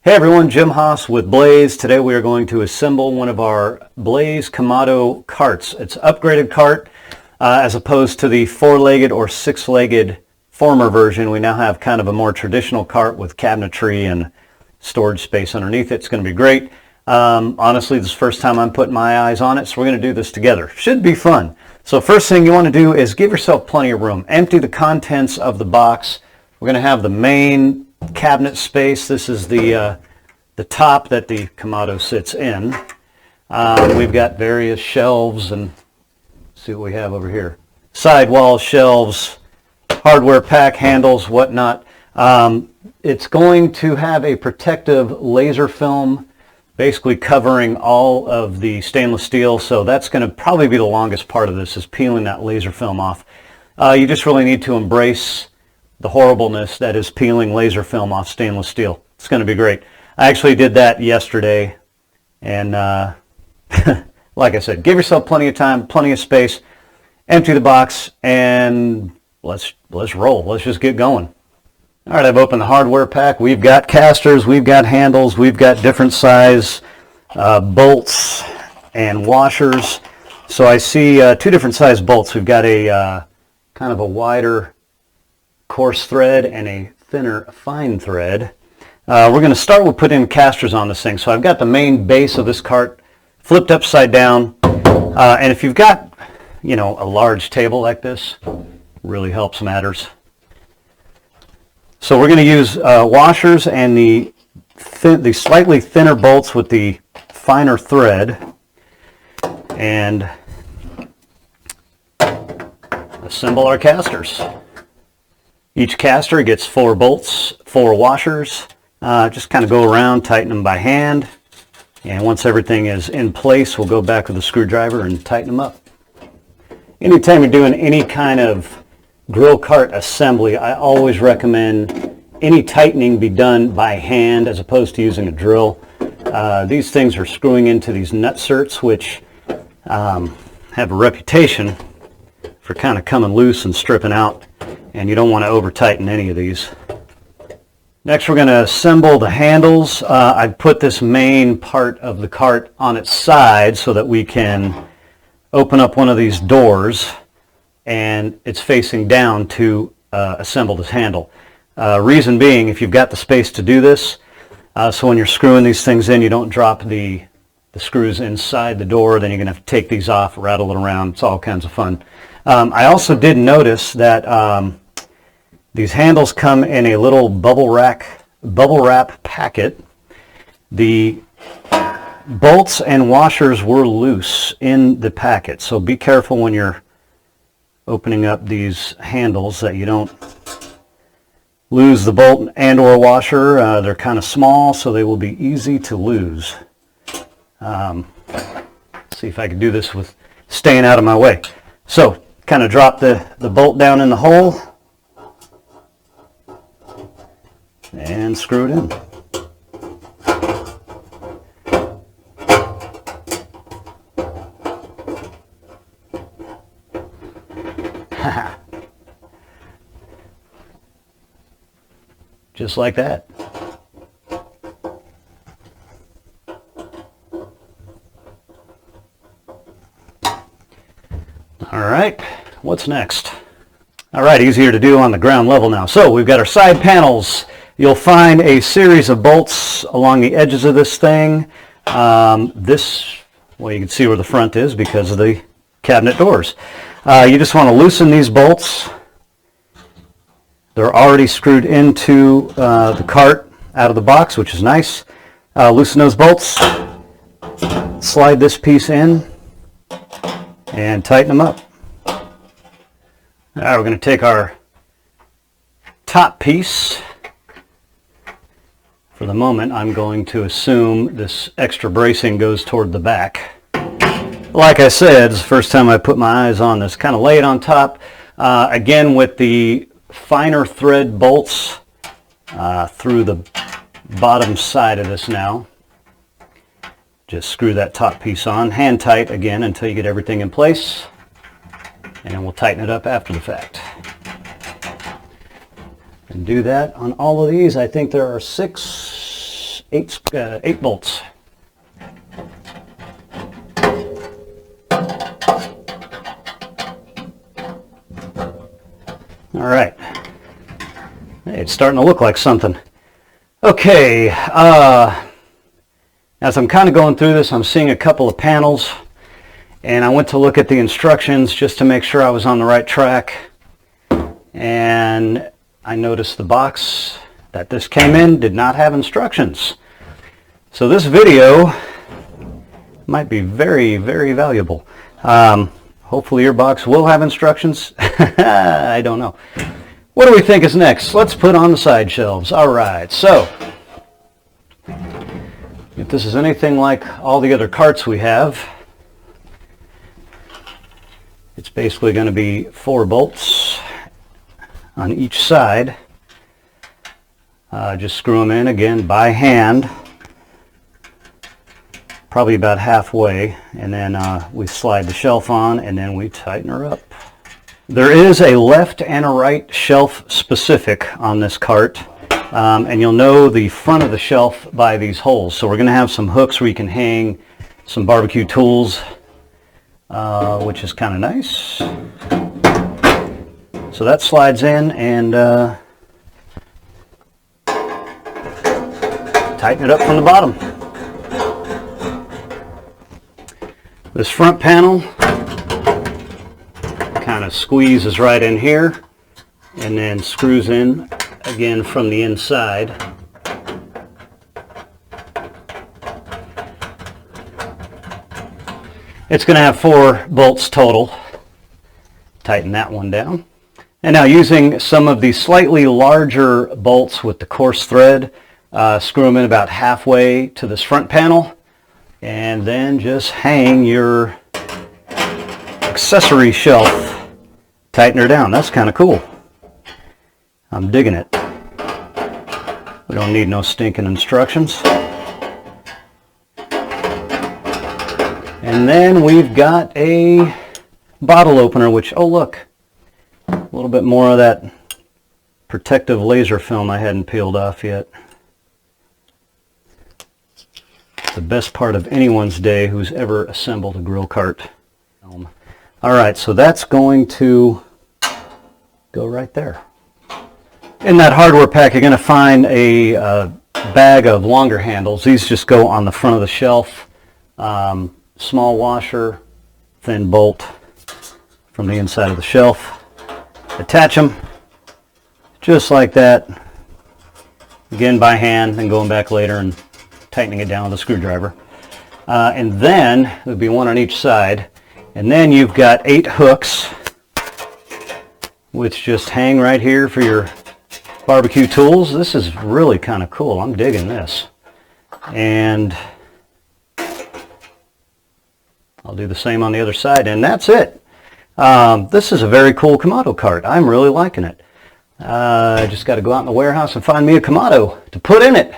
Hey everyone, Jim Haas with Blaze. Today we are going to assemble one of our Blaze Kamado carts. It's an upgraded cart as opposed to the four-legged or six-legged former version. We now have kind of a more traditional cart with cabinetry and storage space underneath it. It's going to be great. Honestly, this is the first time I'm putting my eyes on it, so we're going to do this together. Should be fun. So first thing you want to do is give yourself plenty of room. Empty the contents of the box. We're going to have the main cabinet space. This is the top that the Kamado sits in. We've got various shelves, and see what we have over here. Sidewall shelves, hardware pack handles, whatnot. It's going to have a protective laser film basically covering all of the stainless steel, so that's going to probably be the longest part of this, is peeling that laser film off. You just really need to embrace the horribleness that is peeling laser film off stainless steel. It's going to be great. I actually did that yesterday, and like I said, give yourself plenty of time, plenty of space, empty the box, and let's roll. Let's just get going. All right, I've opened the hardware pack. We've got casters, we've got handles, we've got different size bolts and washers. So I see two different size bolts. We've got a kind of a wider coarse thread and a thinner fine thread. We're going to start with putting casters on this thing. So I've got the main base of this cart flipped upside down, and if you've got, you know, a large table like this, really helps matters. So we're going to use washers and the slightly thinner bolts with the finer thread, and assemble our casters. Each caster gets 4 bolts, 4 washers. Just kind of go around, tighten them by hand, and once everything is in place, we'll go back with the screwdriver and tighten them up. Anytime you're doing any kind of grill cart assembly, I always recommend any tightening be done by hand as opposed to using a drill. These things are screwing into these nutserts, which have a reputation for kind of coming loose and stripping out, and you don't want to over tighten any of these. Next, we're going to assemble the handles. I put this main part of the cart on its side so that we can open up one of these doors, and it's facing down to assemble this handle. Reason being, if you've got the space to do this, so when you're screwing these things in, you don't drop the screws inside the door, then you're going to have to take these off, rattle it around. It's all kinds of fun. I also did notice that these handles come in a little bubble wrap packet. The bolts and washers were loose in the packet, so be careful when you're opening up these handles that you don't lose the bolt and or washer. They're kind of small, so they will be easy to lose. See if I can do this with staying out of my way. So kind of drop the bolt down in the hole and screw it in. Just like that. All right, what's next? All right, easier to do on the ground level now. So we've got our side panels. You'll find a series of bolts along the edges of this thing. Well, you can see where the front is because of the cabinet doors. You just want to loosen these bolts. They're already screwed into the cart out of the box, which is nice. Loosen those bolts, slide this piece in, and tighten them up. All right, we're going to take our top piece. For the moment, I'm going to assume this extra bracing goes toward the back. Like I said, it's the first time I put my eyes on this. Kind of lay it on top. Again, with the finer thread bolts through the bottom side of this now. Just screw that top piece on, hand tight again until you get everything in place, and then we'll tighten it up after the fact. And do that on all of these. I think there are 6 eight bolts. All right. Hey, it's starting to look like something. Okay, as I'm kind of going through this, I'm seeing a couple of panels, and I went to look at the instructions just to make sure I was on the right track, and I noticed the box that this came in did not have instructions. So this video might be very, very valuable. Hopefully your box will have instructions. I don't know. What do we think is next? Let's put on the side shelves. All right, so if this is anything like all the other carts we have, it's basically going to be 4 bolts on each side. Just screw them in again by hand, probably about halfway, and then we slide the shelf on and then we tighten her up. There is a left and a right shelf specific on this cart, and you'll know the front of the shelf by these holes. So we're going to have some hooks where you can hang some barbecue tools, which is kind of nice. So that slides in, and tighten it up from the bottom. This front panel kind of squeezes right in here and then screws in again from the inside. It's going to have 4 bolts total. Tighten that one down. And now, using some of the slightly larger bolts with the coarse thread, screw them in about halfway to this front panel, and then just hang your accessory shelf. Tighten her down. That's kind of cool. I'm digging it. We don't need no stinking instructions. And then we've got a bottle opener, which, oh look, a little bit more of that protective laser film I hadn't peeled off yet. The best part of anyone's day who's ever assembled a grill cart. Alright, so that's going to go right there. In that hardware pack, you're going to find a bag of longer handles. These just go on the front of the shelf. Small washer, thin bolt from the inside of the shelf. Attach them just like that. Again by hand, and going back later and tightening it down with a screwdriver. And then there'll be one on each side. And then you've got 8 hooks, which just hang right here for your barbecue tools. This is really kind of cool. I'm digging this. And I'll do the same on the other side, and that's it. This is a very cool Kamado cart. I'm really liking it. I just got to go out in the warehouse and find me a Kamado to put in it.